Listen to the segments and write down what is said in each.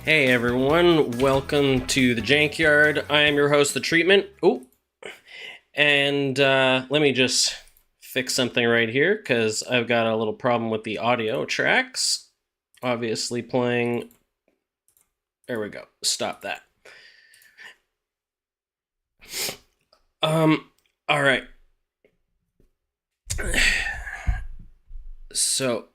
Hey everyone, welcome to the Jankyard. I am your host, The Treatment. Oh, and let me just fix something right here because I've got a little problem with the audio tracks. Obviously playing. There we go. Stop that. All right. So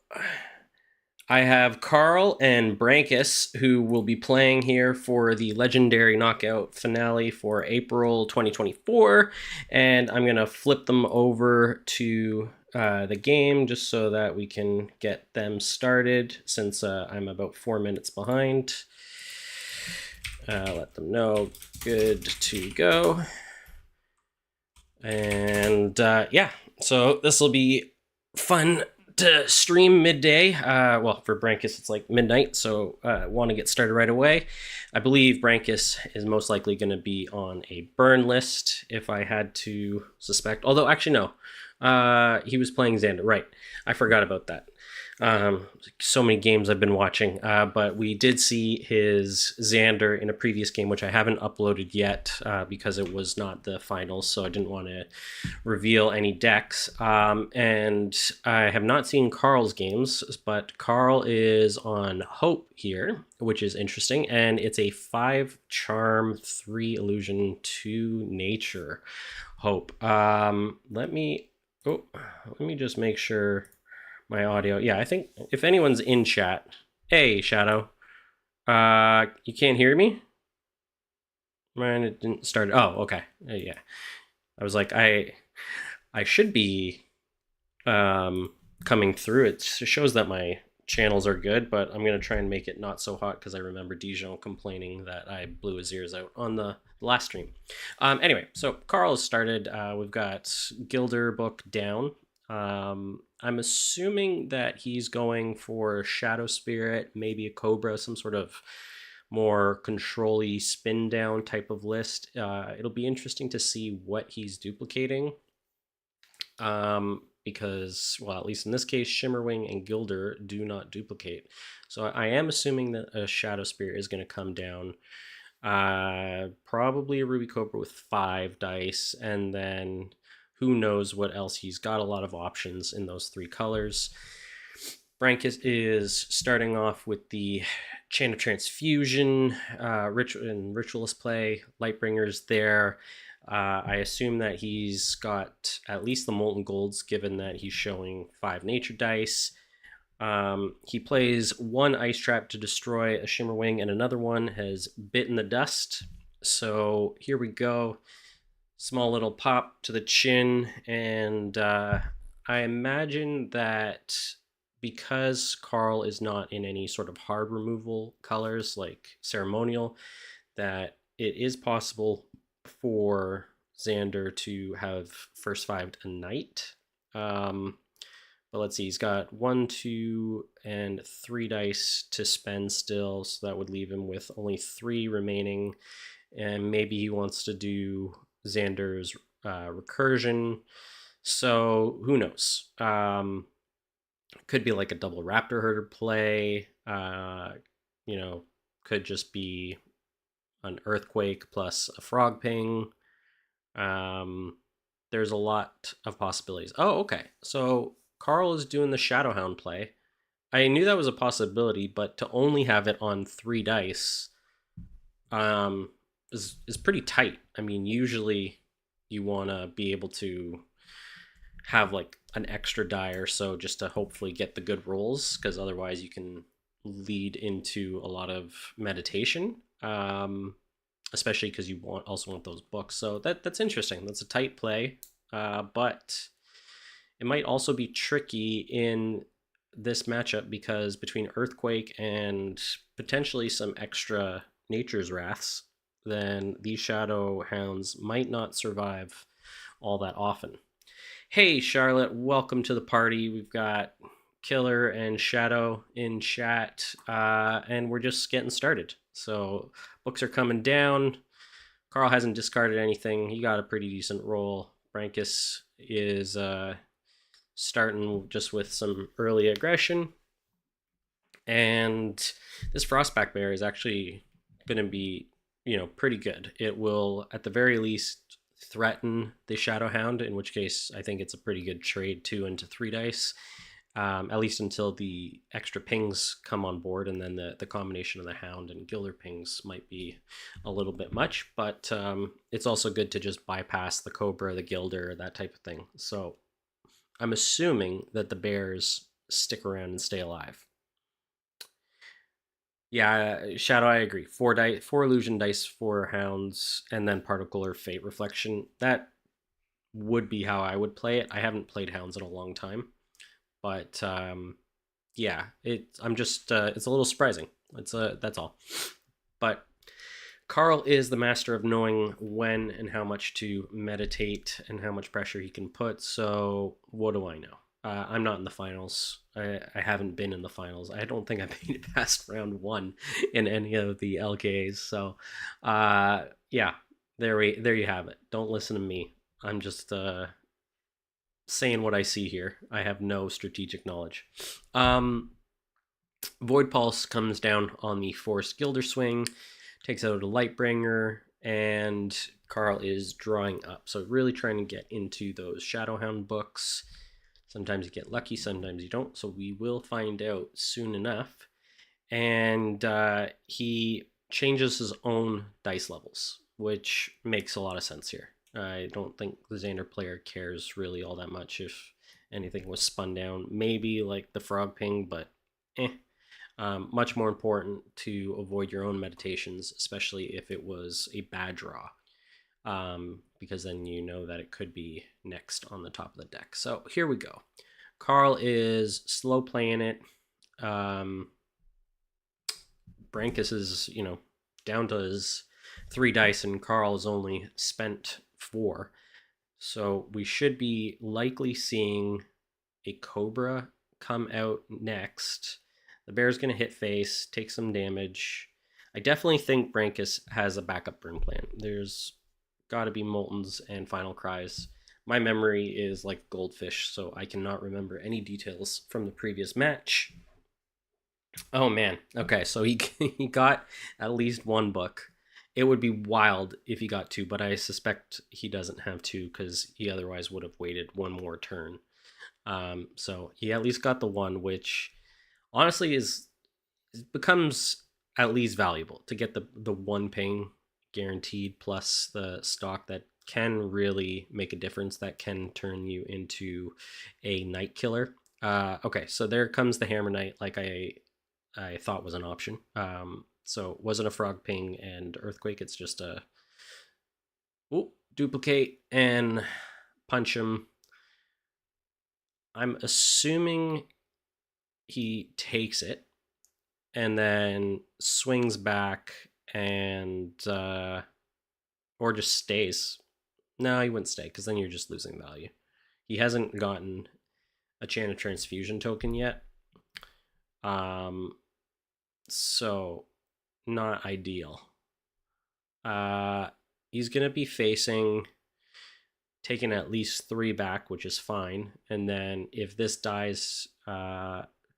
I have Carl and Brancus, who will be playing here for the legendary knockout finale for April 2024. And I'm going to flip them over to the game just so that we can get them started, since I'm about 4 minutes behind. Let them know. Good to go. And yeah, so this will be fun to stream midday. Well, for Brancus, it's like midnight, so want to get started right away. I believe Brancus is most likely going to be on a burn list, if I had to suspect. Although, actually, no. He was playing Xander, right. I forgot about that. So many games I've been watching, but we did see his Xander in a previous game, which I haven't uploaded yet because it was not the finals, so I didn't want to reveal any decks. And I have not seen Carl's games, but Carl is on Hope here, which is interesting, and it's a 5 Charm, 3 Illusion, 2 Nature Hope. Let me just make sure my audio. Yeah, I think if anyone's in chat. Hey, Shadow. You can't hear me? Man, it didn't start. Oh, okay. Yeah. I was like, I should be coming through. It shows that my channels are good, but I'm going to try and make it not so hot because I remember Dijon complaining that I blew his ears out on the last stream. Anyway, so Carl has started. We've got Gilder book down. I'm assuming that he's going for Shadow Spirit, maybe a Cobra, some sort of more control-y spin down type of list. It'll be interesting to see what he's duplicating. Because, well, at least in this case, Shimmerwing and Gilder do not duplicate. So I am assuming that a Shadow Spirit is going to come down. Probably a Ruby Cobra with 5 dice, and then who knows what else. He's got a lot of options in those 3 colors. Brancus is starting off with the Chain of Transfusion, Ritualist play, Lightbringers there. I assume that he's got at least the Molten Golds, given that he's showing 5 nature dice. He plays 1 Ice Trap to destroy a Shimmerwing, and another one has Bitten the Dust. So here we go. Small little pop to the chin, and I imagine that because Carl is not in any sort of hard removal colors like Ceremonial, that it is possible for Xander to have first 5 a night. But let's see, he's got 1, 2, and 3 dice to spend still, so that would leave him with only 3 remaining, and maybe he wants to do Xander's recursion. So who knows? Could be like a double Raptor Herder play. Could just be an Earthquake plus a Frog Ping. There's a lot of possibilities. Oh, okay. So Carl is doing the Shadowhound play. I knew that was a possibility, but to only have it on 3 dice is pretty tight. I mean, usually you want to be able to have like an extra die or so just to hopefully get the good rolls, because otherwise you can lead into a lot of meditation, especially because you also want those books. So that's interesting. That's a tight play, but it might also be tricky in this matchup because between Earthquake and potentially some extra Nature's Wraths, then these Shadow Hounds might not survive all that often. Hey, Charlotte, welcome to the party. We've got Killer and Shadow in chat, and we're just getting started. So books are coming down. Carl hasn't discarded anything. He got a pretty decent roll. Brancus is starting just with some early aggression. And this Frostback Bear is actually going to be, pretty good. It will, at the very least, threaten the Shadowhound, in which case I think it's a pretty good trade 2 into 3 dice. At least until the extra pings come on board, and then the combination of the Hound and Gilder pings might be a little bit much, but it's also good to just bypass the Cobra, the Gilder, that type of thing. So I'm assuming that the bears stick around and stay alive. Yeah, Shadow, I agree. 4 illusion dice for hounds, and then particle or fate reflection. That would be how I would play it. I haven't played hounds in a long time, but yeah, I'm just it's a little surprising. That's all. But Carl is the master of knowing when and how much to meditate and how much pressure he can put. So what do I know? I'm not in the finals. I haven't been in the finals. I don't think I made it past round 1 in any of the LKAs. So, yeah, there you have it. Don't listen to me. I'm just saying what I see here. I have no strategic knowledge. Void Pulse comes down on the Forest Gilder swing, takes out a Lightbringer, and Carl is drawing up. So really trying to get into those Shadowhound books. Sometimes you get lucky, sometimes you don't. So we will find out soon enough. And he changes his own dice levels, which makes a lot of sense here. I don't think the Xander player cares really all that much if anything was spun down. Maybe like the frog ping, but much more important to avoid your own meditations, especially if it was a bad draw. Because then you know that it could be next on the top of the deck. So here we go. Carl is slow playing it. Brancus is, down to his 3 dice, and Carl has only spent 4. So we should be likely seeing a Cobra come out next. The bear's going to hit face, take some damage. I definitely think Brancus has a backup burn plan. There's got to be Moltons and Final Cries. My memory is like goldfish, so I cannot remember any details from the previous match. Oh man. Okay, so he he got at least 1 book. It would be wild if he got 2, but I suspect he doesn't have 2 because he otherwise would have waited 1 more turn. So he at least got the 1, which honestly becomes at least valuable to get the 1 ping guaranteed plus the stock that can really make a difference, that can turn you into a night killer. Okay, so there comes the Hammer Knight, like I thought was an option. So it wasn't a frog ping and earthquake. It's just a duplicate and punch him. I'm assuming he takes it and then swings back and or just stays. No, he wouldn't stay because then you're just losing value. He hasn't gotten a Chant of Transfusion token yet. So not ideal. He's gonna be taking at least 3 back, which is fine. And then if this dies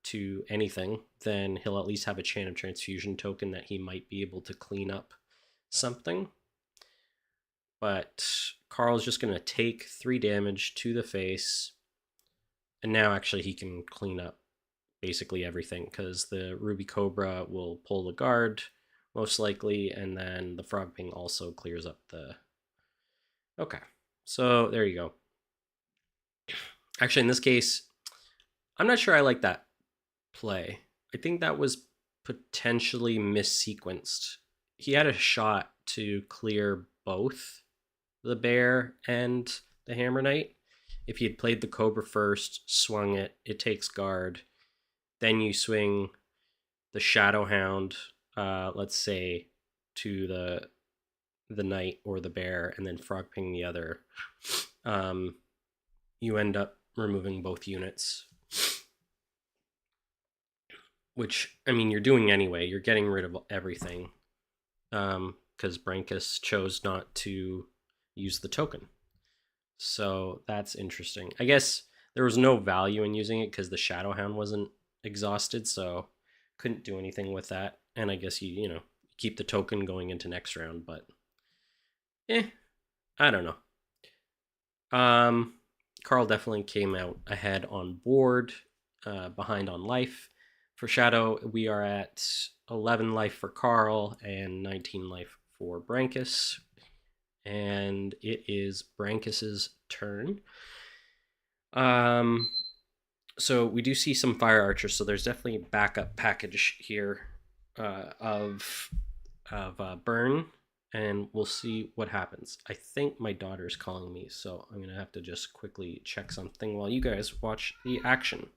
to anything, then he'll at least have a Chant of Transfusion token that he might be able to clean up something. But Carl's just gonna take 3 damage to the face, and now actually he can clean up basically everything because the Ruby Cobra will pull the guard most likely, and then the frog ping also clears up the... Okay, so there you go. Actually, in this case, I'm not sure I like that play. I think that was potentially missequenced. He had a shot to clear both the bear and the Hammer Knight. If he had played the Cobra first, swung it, it takes guard, then you swing the Shadowhound, let's say, to the knight or the bear, and then frog ping the other. You end up removing both units. which, I mean, you're doing anyway. You're getting rid of everything because Brancus chose not to use the token. So that's interesting. I guess there was no value in using it because the Shadowhound wasn't exhausted, so couldn't do anything with that. And I guess you keep the token going into next round, but I don't know. Um, Carl definitely came out ahead on board, behind on life. For Shadow, we are at 11 life for Carl and 19 life for Brancus. And it is Brancus's turn. So we do see some fire archers, so there's definitely a backup package here of burn, and we'll see what happens. I think my daughter's calling me, so I'm gonna have to just quickly check something while you guys watch the action.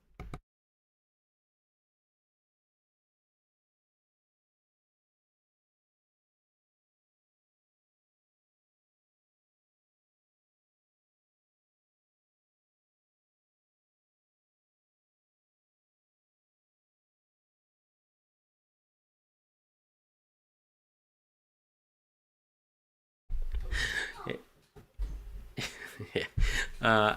Yeah. Uh,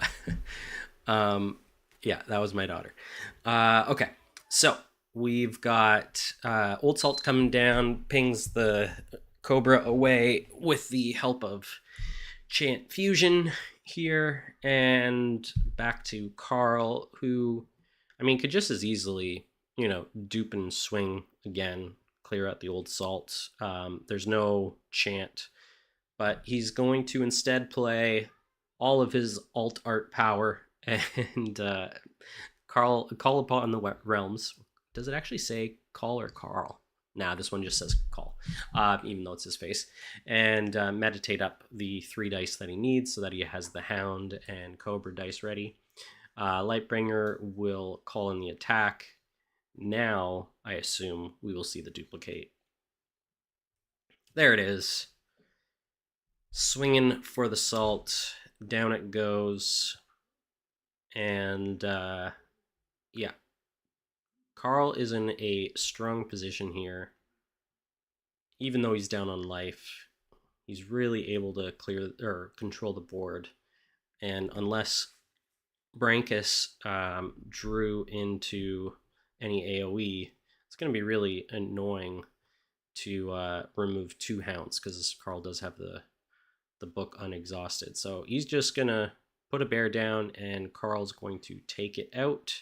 yeah, that was my daughter. Okay, so we've got Old Salt coming down, pings the Cobra away with the help of Chant Fusion here, and back to Carl, who, I mean, could just as easily, dupe and swing again, clear out the Old Salt. There's no Chant, but he's going to instead play all of his alt art power and call upon the realms. Does it actually say call or Carl? Nah, this one just says call, even though it's his face. And meditate up the 3 dice that he needs so that he has the Hound and Cobra dice ready. Lightbringer will call in the attack. Now, I assume we will see the duplicate. There it is. Swinging for the salt. Down it goes. And yeah. Carl is in a strong position here. Even though he's down on life, he's really able to clear or control the board. And unless Brancus drew into any AoE, it's going to be really annoying to remove 2 hounds because Carl does have the book unexhausted. So he's just going to put a bear down and Carl's going to take it out.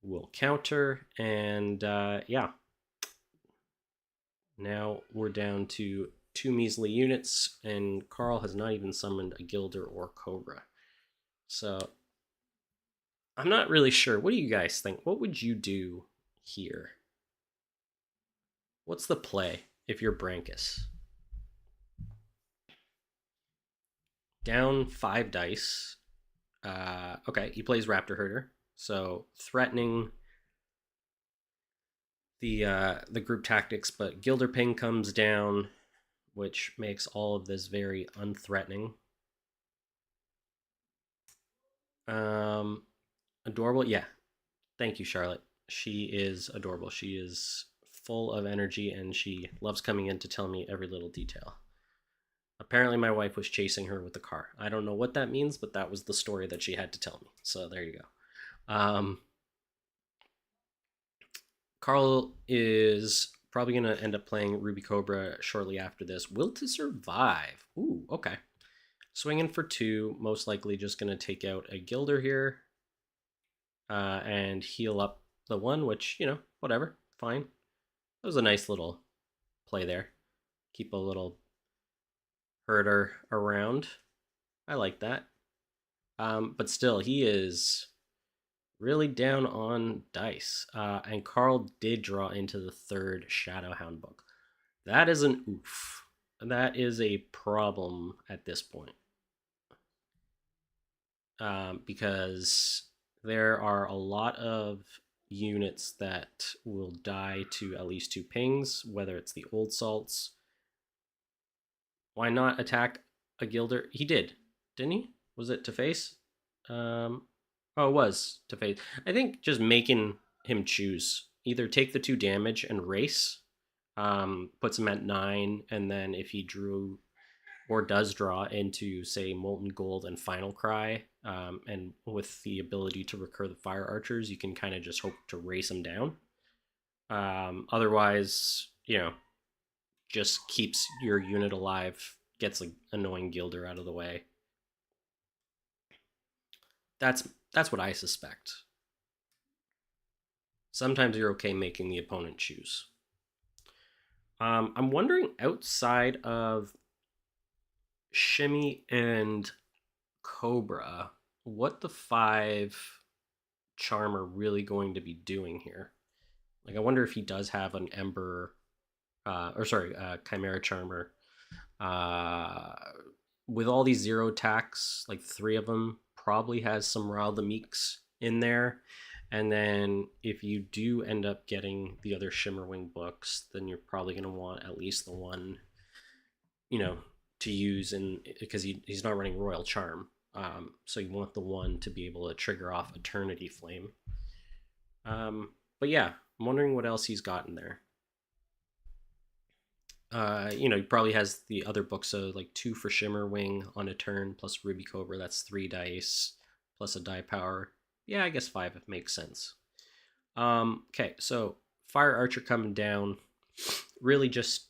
We'll counter, and yeah. Now we're down to 2 measly units, and Carl has not even summoned a Gilder or Cobra. So I'm not really sure. What do you guys think? What would you do here? What's the play if you're Brancus? Down 5 dice. Okay, he plays Raptor Herder, so threatening the group tactics, but Gilder Ping comes down, which makes all of this very unthreatening. Adorable, yeah. Thank you, Charlotte. She is adorable. She is full of energy, and she loves coming in to tell me every little detail. Apparently, my wife was chasing her with the car. I don't know what that means, but that was the story that she had to tell me. So there you go. Carl is probably going to end up playing Ruby Cobra shortly after this. Will to Survive. Ooh, okay. Swinging for 2, most likely just going to take out a Gilder here and heal up the 1, which, whatever, fine. That was a nice little play there. Keep a little herder around. I like that. But still, he is really down on dice. And Carl did draw into the 3rd Shadowhound book. That is an oof. That is a problem at this point. Because there are a lot of units that will die to at least 2 pings, whether it's the Old Salts. Why not attack a Gilder? He did, didn't he? Was it to face? Oh, it was to face. I think just making him choose either take the 2 damage and race, puts him at 9, and then if he drew or does draw into, say, Molten Gold and Final Cry, and with the ability to recur the Fire Archers, you can kind of just hope to race him down. Otherwise, just keeps your unit alive, gets like annoying Gilder out of the way. That's what I suspect. Sometimes you're okay making the opponent choose. I'm wondering, outside of Shimmy and Cobra, what the 5 Charmer really going to be doing here? Like, I wonder if he does have an Ember, Chimera Charmer. With all these 0 attacks, like 3 of them probably has some Rile the Meeks in there. And then if you do end up getting the other Shimmerwing books, then you're probably going to want at least the one, to use, because he's not running Royal Charm. So you want the one to be able to trigger off Eternity Flame. But yeah, I'm wondering what else he's got in there. He probably has the other books, so like 2 for Shimmerwing on a turn, plus Ruby Cobra, that's 3 dice, plus a die power. Yeah, I guess 5 makes sense. Okay, so Fire Archer coming down, really just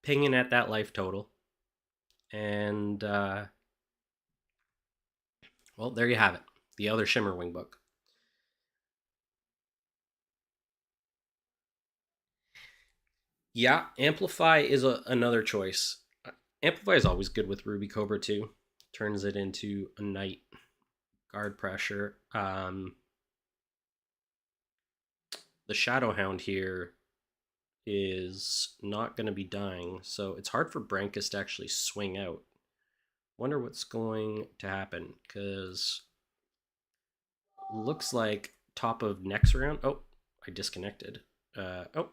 pinging at that life total. And, well, there you have it. The other Shimmerwing book. Yeah, Amplify is another choice. Amplify is always good with Ruby Cobra too. Turns it into a Knight guard pressure. The Shadowhound here is not going to be dying, so it's hard for Brancus to actually swing out. Wonder what's going to happen, because looks like top of next round. Oh, I disconnected. Oh,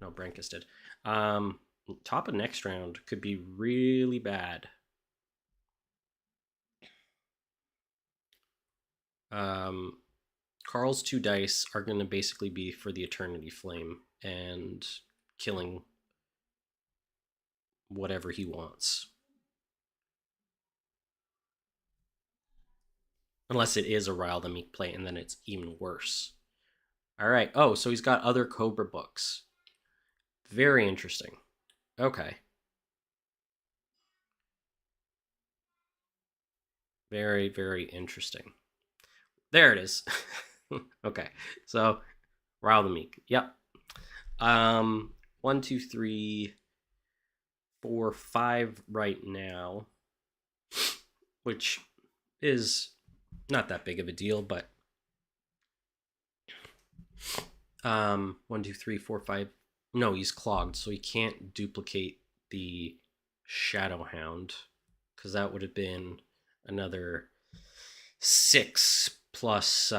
no, Brancus did. Top of next round could be really bad. Carl's 2 dice are going to basically be for the Eternity Flame and killing whatever he wants. Unless it is a Rile the Meek play, and then it's even worse. All right. Oh, so he's got other Cobra books. Very interesting. Okay. Very, very interesting. There it is. Okay. So, Rile the Meek. Yep. 1, 2, 3, 4, 5 right now, which is not that big of a deal, but 1, 2, 3, 4, 5. No, he's clogged, so he can't duplicate the Shadowhound, because that would have been another 6 plus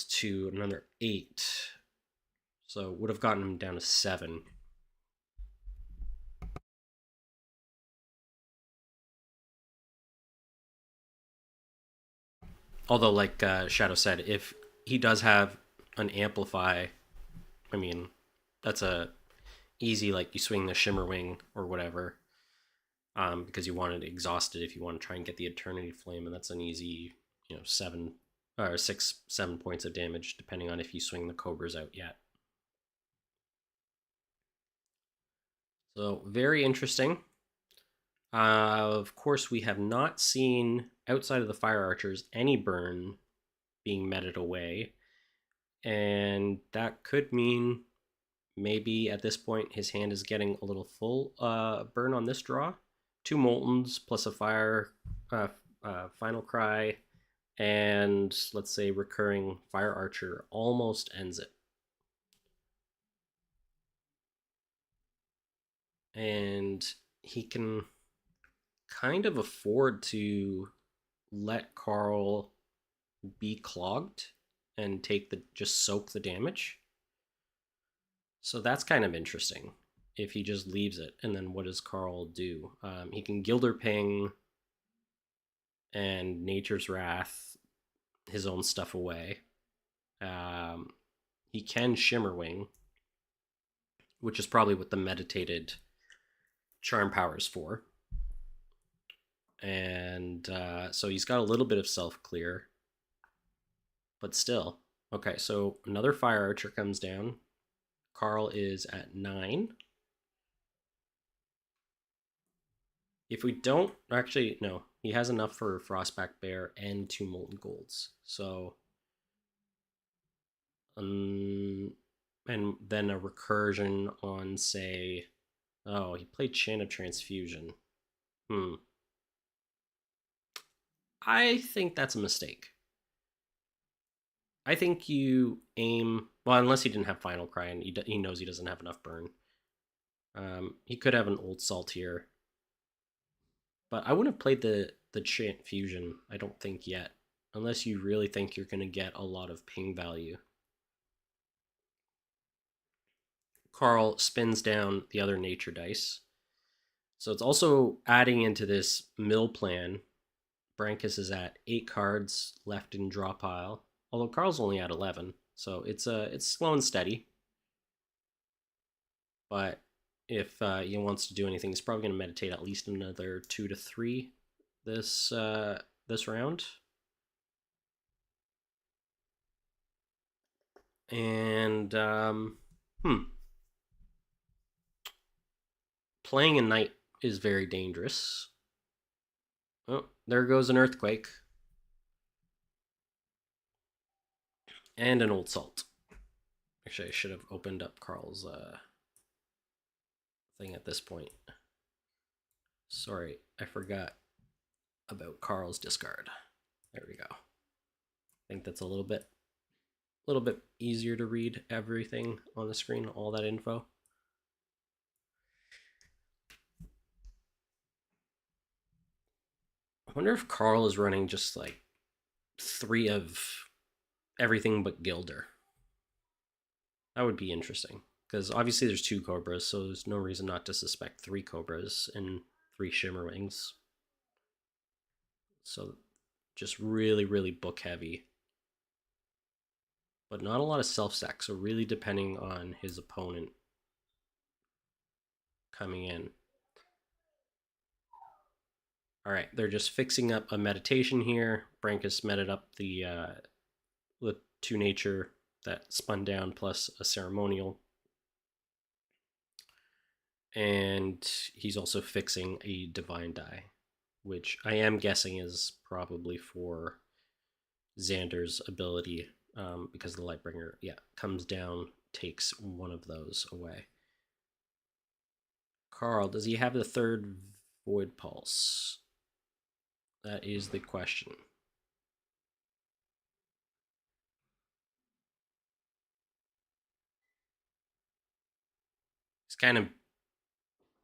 2, another 8. So would have gotten him down to 7. Although, like Shadow said, if he does have an Amplify, I mean, that's a easy, like, you swing the Shimmerwing or whatever, because you want it exhausted if you want to try and get the Eternity Flame, and that's an easy, 7 or 6, 7 points of damage, depending on if you swing the Cobras out yet. So very interesting. Of course, we have not seen, outside of the Fire Archers, any burn being meted away, and that could mean maybe at this point his hand is getting a little full burn on this draw. 2 Moltens plus a Fire Final Cry, and let's say recurring Fire Archer almost ends it. And he can kind of afford to let Carl be clogged and just soak the damage. So that's kind of interesting if he just leaves it. And then what does Carl do? He can Gilder Ping and Nature's Wrath his own stuff away. he can Shimmerwing, which is probably what the meditated charm power is for. And so he's got a little bit of self-clear, but still. Okay, so another Fire Archer comes down. Carl is at 9. If we don't, actually, no, he has enough for Frostback Bear and 2 Molten Golds. So, and then a recursion on, say, oh, he played Chant of Transfusion. I think that's a mistake. I think you aim, well, unless he didn't have Final Cry and he knows he doesn't have enough burn. He could have an Old Salt here. But I wouldn't have played the Chant Fusion, I don't think, yet. Unless you really think you're going to get a lot of ping value. Carl spins down the other nature dice. So it's also adding into this mill plan. Brancus is at 8 cards left in draw pile, although Carl's only at 11. So it's slow and steady. But if he wants to do anything, he's probably going to meditate at least another 2 to 3 this round. And playing a knight is very dangerous. Oh, there goes an earthquake. And an Old Salt. Actually, I should have opened up Carl's thing at this point. Sorry, I forgot about Carl's discard. There we go. I think that's a little bit easier to read everything on the screen, all that info. I wonder if Carl is running just like 3 of everything but Gilder. That would be interesting, because obviously there's 2 Cobras, so there's no reason not to suspect 3 Cobras and 3 Shimmerwings. So just really, really book heavy. But not a lot of self-sack, so really depending on his opponent coming in. All right, they're just fixing up a meditation here. Brancus meted up the 2 nature that spun down plus a ceremonial. And he's also fixing a divine die, which I am guessing is probably for Xander's ability, because the Lightbringer, comes down, takes one of those away. Carl, does he have the 3rd Void Pulse? That is the question. He's kind of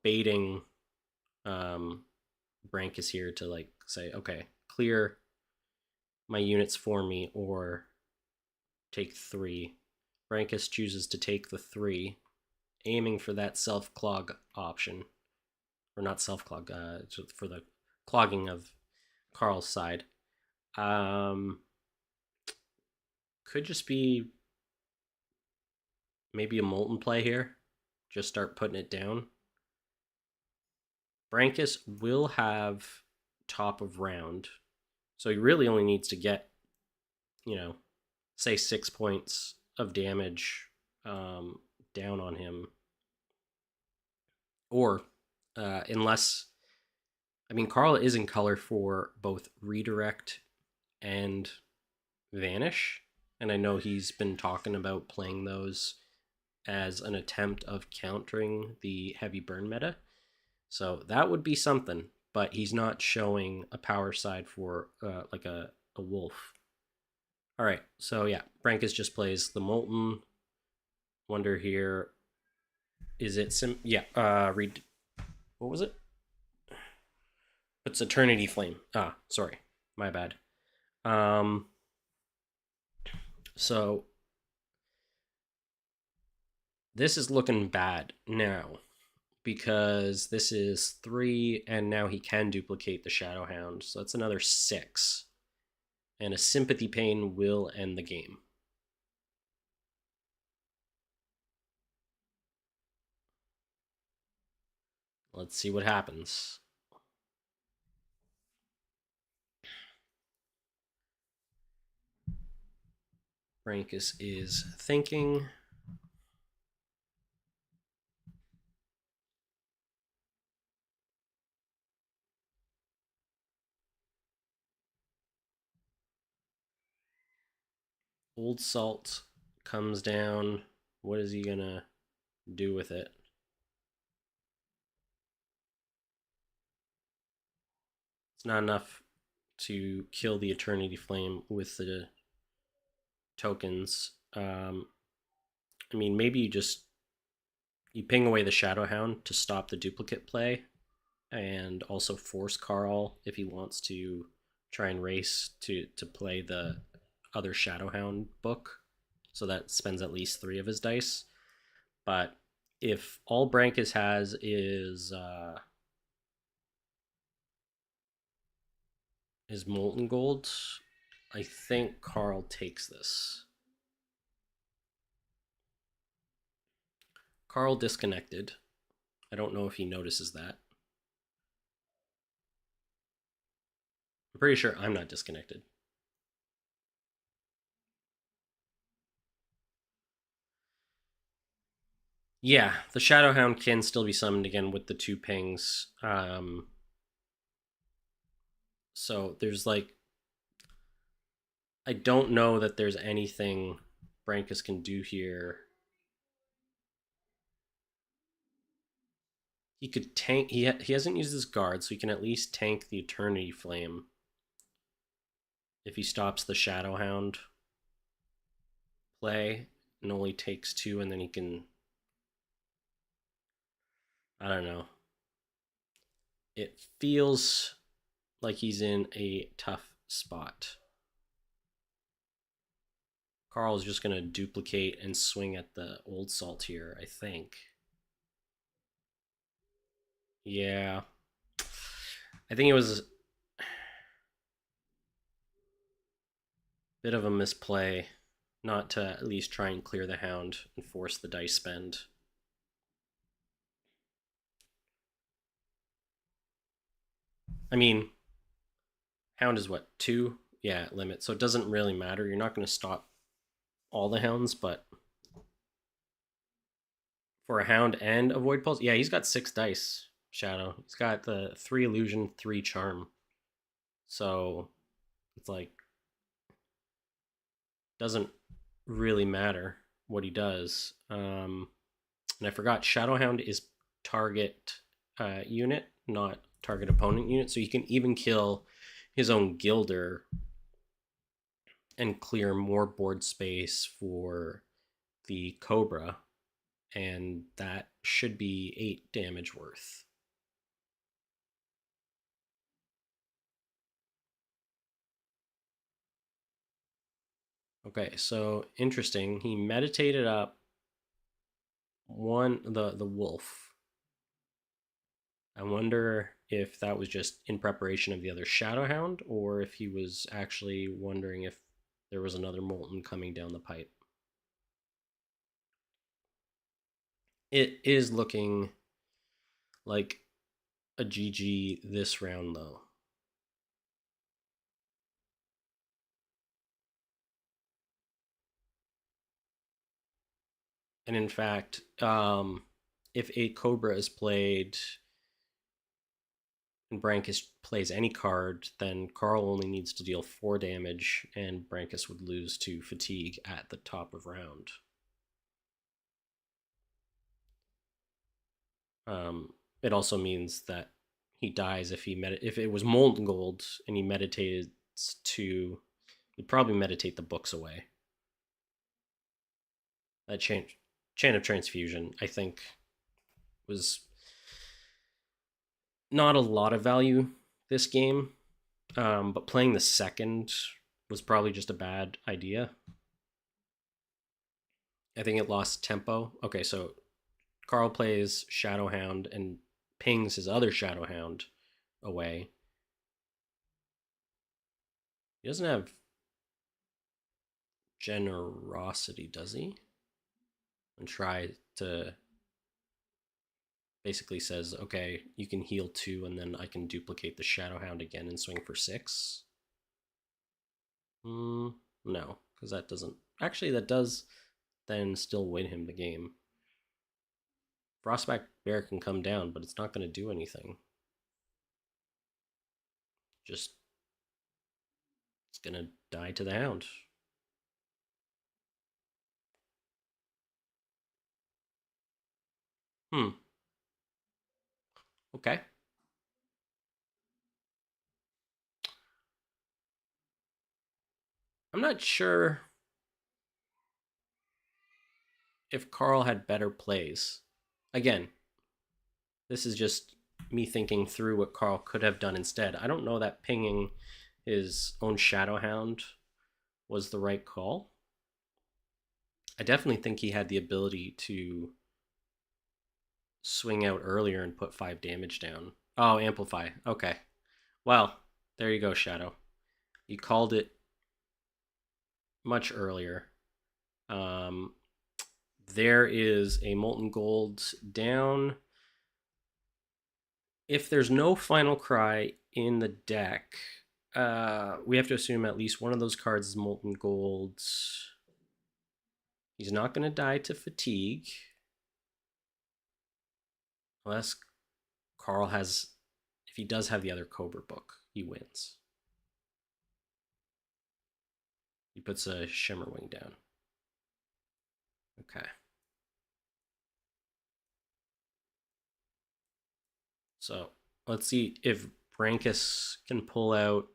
baiting Brancus here to like say, okay, clear my units for me or take 3. Brancus chooses to take the 3, aiming for that self-clog option. Or not self-clog, for the clogging of Carl's side. Could just be maybe a Molten play here. Just start putting it down. Brancus will have top of round, so he really only needs to get, say 6 points of damage down on him. Or unless, Carl is in color for both Redirect and Vanish, and I know he's been talking about playing those as an attempt of countering the heavy burn meta. So that would be something, but he's not showing a power side for like a wolf. All right, so yeah, Brancus just plays the Molten. Wonder here, is it read, what was it? It's Eternity Flame. Sorry, my bad. So this is looking bad now, because this is 3, and now he can duplicate the Shadowhound, so that's another 6. And a Sympathy Pain will end the game. Let's see what happens. Brancus is thinking. Old Salt comes down. What is he gonna do with it? It's not enough to kill the Eternity Flame with the tokens. I mean, maybe you ping away the Shadowhound to stop the duplicate play, and also force Carl if he wants to try and race to play the other Shadowhound book. So that spends at least 3 of his dice. But if all Brancus has is Molten Gold, I think Carl takes this. Carl disconnected. I don't know if he notices that. I'm pretty sure I'm not disconnected. Yeah, the Shadowhound can still be summoned again with the 2 pings. So there's like, I don't know that there's anything Brancus can do here. He could tank. He hasn't used his guard, so he can at least tank the Eternity Flame if he stops the Shadowhound play and only takes 2, and then he can. I don't know. It feels like he's in a tough spot. Carl's just going to duplicate and swing at the Old Salt here, I think. Yeah. I think it was a bit of a misplay not to at least try and clear the Hound and force the dice spend. I mean, Hound is what, 2? Yeah, limit. So it doesn't really matter. You're not going to stop all the Hounds, but for a Hound and a Void Pulse, yeah, he's got 6 dice, Shadow. He's got the 3 Illusion, 3 Charm. So it's like, doesn't really matter what he does. And I forgot, Shadowhound is target unit, not target opponent unit. So he can even kill his own Gilder and clear more board space for the Cobra. And that should be 8 damage worth. Okay, so interesting. He meditated up the wolf. I wonder if that was just in preparation of the other Shadowhound, or if he was actually wondering if there was another Molten coming down the pipe. It is looking like a GG this round, though. And in fact, if a Cobra is played and Brancus plays any card, then Carl only needs to deal 4 damage, and Brancus would lose to fatigue at the top of round. It also means that he dies if if it was Molten Gold and he meditated to, he'd probably meditate the books away. That chain of transfusion, I think, was not a lot of value this game, but playing the second was probably just a bad idea. I think it lost tempo. Okay, so Carl plays Shadowhound and pings his other Shadowhound away. He doesn't have generosity, does he? And try to. Basically says, okay, you can heal 2, and then I can duplicate the Shadow Hound again and swing for 6. No, because that doesn't. Actually, that does then still win him the game. Frostback Bear can come down, but it's not going to do anything. Just, it's going to die to the Hound. Hmm. Okay. I'm not sure if Carl had better plays. Again, this is just me thinking through what Carl could have done instead. I don't know that pinging his own Shadowhound was the right call. I definitely think he had the ability to swing out earlier and put 5 damage down. Oh, amplify. Okay. Well, there you go, Shadow. You called it much earlier. Um, there is a Molten Gold down. If there's no Final Cry in the deck, we have to assume at least one of those cards is Molten Gold. He's not going to die to fatigue. Unless Carl has, if he does have the other Cobra book, he wins. He puts a Shimmerwing down. Okay. So let's see if Brancus can pull out.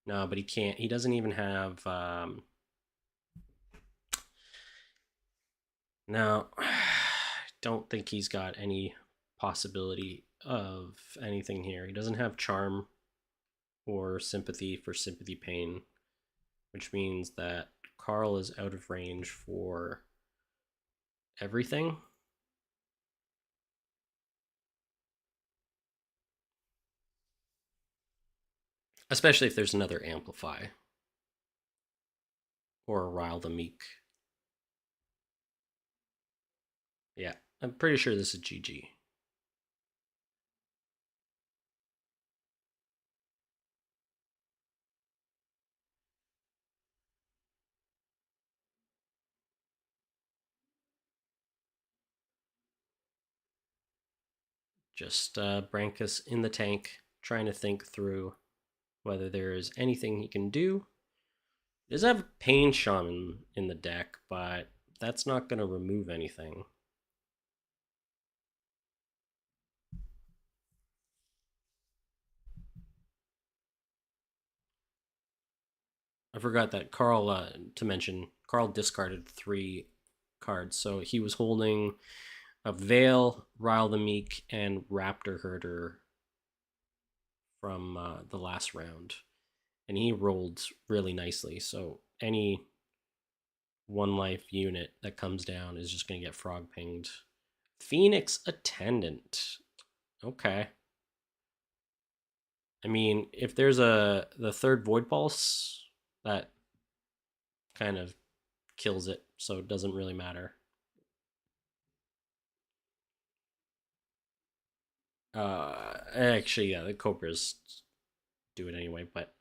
No, but he can't. He doesn't even have. No, I don't think he's got any possibility of anything here. He doesn't have charm or sympathy for sympathy pain, which means that Carl is out of range for everything. Especially if there's another Amplify or a Rile the Meek. Yeah, I'm pretty sure this is GG. Just Brancus in the tank, trying to think through whether there is anything he can do. He does have Pain Shaman in the deck, but that's not going to remove anything. I forgot that Carl, to mention, Carl discarded 3 cards. So he was holding a Veil, Rile the Meek, and Raptor Herder from the last round. And he rolled really nicely. So any 1 life unit that comes down is just going to get frog pinged. Phoenix Attendant. Okay. I mean, if there's the third Void Pulse, that kind of kills it, so it doesn't really matter. Actually, yeah, the Cobras do it anyway, but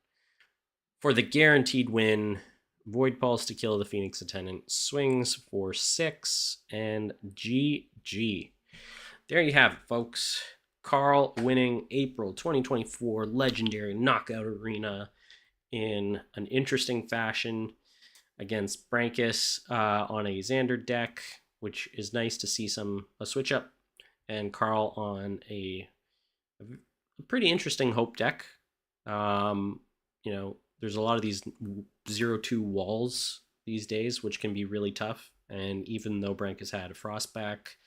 for the guaranteed win, Void Pulse to kill the Phoenix Attendant, swings for 6, and GG. There you have it, folks. Carl winning April 2024 Legendary Knockout Arena in an interesting fashion against Brancus on a Xander deck, which is nice to see a switch up, and Carl on a pretty interesting Hope deck. There's a lot of these 0-2 walls these days, which can be really tough. And even though Brancus had a Frostback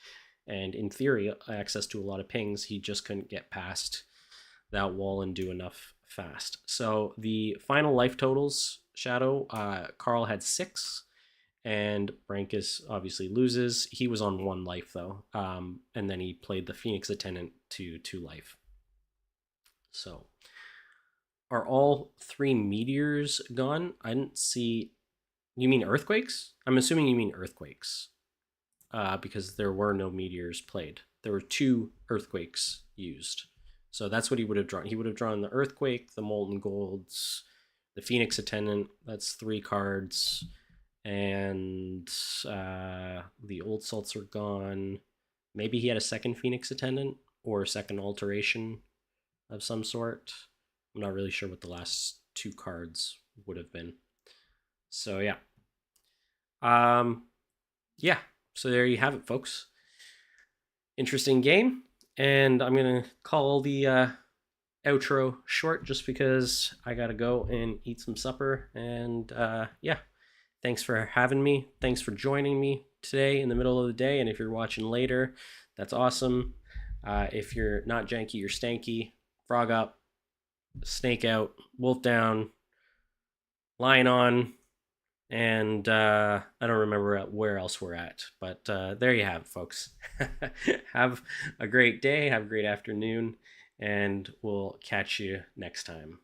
and in theory access to a lot of pings, he just couldn't get past that wall and do enough fast. So the final life totals, Shadow, Carl had 6, and Brancus obviously loses. He was on 1 life though, and then he played the Phoenix Attendant to 2 life. So are all 3 meteors gone? I didn't see. You mean earthquakes? I'm assuming you mean earthquakes. because there were no meteors played. There were 2 earthquakes used. So that's what he would have drawn. He would have drawn the earthquake, the molten golds, the phoenix attendant. That's 3 cards. And the old salts are gone. Maybe he had a second phoenix attendant or a second alteration of some sort. I'm not really sure what the last 2 cards would have been. So yeah. Yeah. So there you have it, folks. Interesting game. And I'm going to call the outro short just because I got to go and eat some supper. And yeah, thanks for having me. Thanks for joining me today in the middle of the day. And if you're watching later, that's awesome. If you're not janky, you're stanky. Frog up, snake out, wolf down, lion on, and I don't remember where else we're at. But there you have it, folks. Have a great day. Have a great afternoon. And we'll catch you next time.